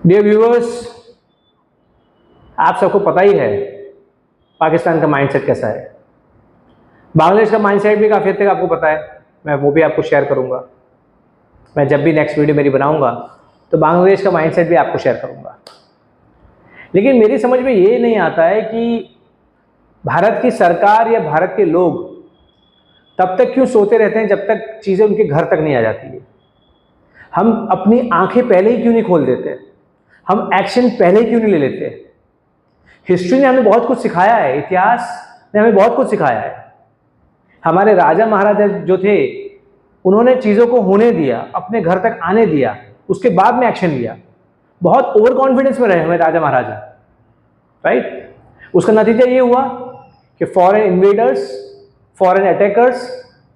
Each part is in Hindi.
डियर व्यूअर्स, आप सबको पता ही है पाकिस्तान का माइंडसेट कैसा है। बांग्लादेश का माइंडसेट भी काफ़ी हद तक आपको पता है, मैं वो भी आपको शेयर करूंगा। मैं जब भी नेक्स्ट वीडियो मेरी बनाऊंगा तो बांग्लादेश का माइंडसेट भी आपको शेयर करूंगा। लेकिन मेरी समझ में ये नहीं आता है कि भारत की सरकार या भारत के लोग तब तक क्यों सोते रहते हैं जब तक चीज़ें उनके घर तक नहीं आ जाती है। हम अपनी आंखें पहले ही क्यों नहीं खोल देते, हम एक्शन पहले ही क्यों नहीं ले लेते। हिस्ट्री ने हमें बहुत कुछ सिखाया है, इतिहास ने हमें बहुत कुछ सिखाया है। हमारे राजा महाराजा जो थे उन्होंने चीज़ों को होने दिया, अपने घर तक आने दिया, उसके बाद में एक्शन लिया। बहुत ओवर कॉन्फिडेंस में रहे हमारे राजा महाराजा, राइट। उसका नतीजा ये हुआ कि फॉरेन इन्वेडर्स, फॉरेन अटैकर्स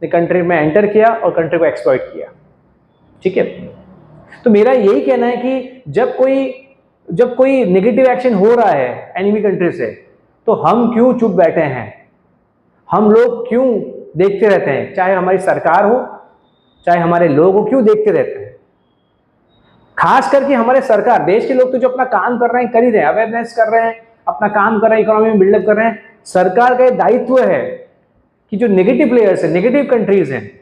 ने कंट्री में एंटर किया और कंट्री को एक्सप्लॉइट किया। ठीक है, तो मेरा यही कहना है कि जब कोई नेगेटिव एक्शन हो रहा है एनिमी कंट्री से, तो हम क्यों चुप बैठे हैं, हम लोग क्यों देखते रहते हैं। चाहे हमारी सरकार हो, चाहे हमारे लोग हो, क्यों देखते रहते हैं। खास करके हमारे सरकार, देश के लोग तो जो अपना काम कर रहे हैं कर ही रहे हैं, अवेयरनेस कर रहे हैं, अपना काम कर रहे हैं, इकोनॉमी में बिल्डअप कर रहे हैं। सरकार का दायित्व है कि जो नेगेटिव प्लेयर्स हैं, नेगेटिव कंट्रीज हैं,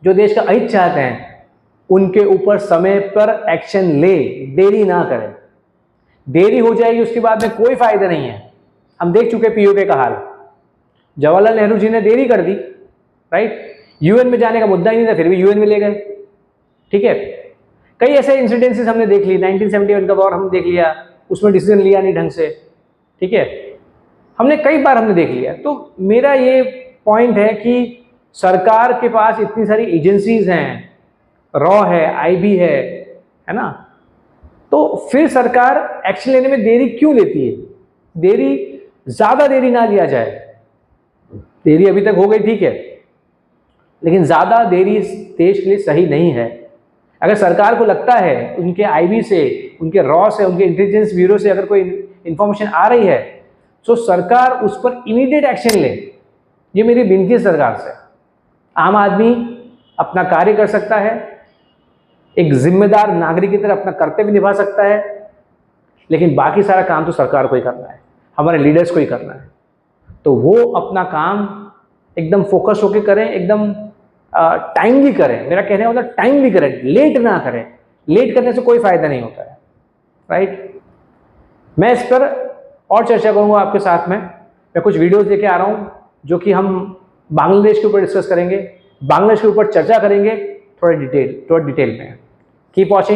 जो देश का अहित चाहते हैं, उनके ऊपर समय पर एक्शन ले, देरी ना करें। देरी हो जाएगी उसके बाद में कोई फायदा नहीं है। हम देख चुके पीओके का हाल, जवाहरलाल नेहरू जी ने देरी कर दी, राइट। यूएन में जाने का मुद्दा ही नहीं था, फिर भी यूएन में ले गए। ठीक है, कई ऐसे इंसिडेंसेस हमने देख ली। 1971 का वॉर हमने देख लिया, उसमें डिसीजन लिया नहीं ढंग से। ठीक है, हमने कई बार देख लिया। तो मेरा ये पॉइंट है कि सरकार के पास इतनी सारी एजेंसीज हैं, रॉ है, आईबी है ना, तो फिर सरकार एक्शन लेने में देरी क्यों लेती है। ज्यादा देरी ना लिया जाए। देरी अभी तक हो गई, ठीक है, लेकिन ज्यादा देरी इस देश के लिए सही नहीं है। अगर सरकार को लगता है उनके आईबी से, उनके रॉ से, उनके इंटेलिजेंस ब्यूरो से अगर कोई इंफॉर्मेशन आ रही है, तो सरकार उस पर इमीडिएट एक्शन ले। ये मेरी विनती है सरकार से। आम आदमी अपना कार्य कर सकता है, एक जिम्मेदार नागरिक की तरह अपना कर्तव्य निभा सकता है, लेकिन बाकी सारा काम तो सरकार को ही करना है, हमारे लीडर्स को ही करना है। तो वो अपना काम एकदम फोकस होकर करें, एकदम टाइमली करें। मेरा कहने का मतलब टाइमली करें, लेट ना करें। लेट करने से कोई फायदा नहीं होता है, राइट। मैं इस पर और चर्चा करूंगा आपके साथ में। मैं कुछ वीडियोस लेके आ रहा हूं जो कि हम बांग्लादेश के ऊपर डिस्कस करेंगे, बांग्लादेश के ऊपर चर्चा करेंगे थोड़ा डिटेल में। Keep watching.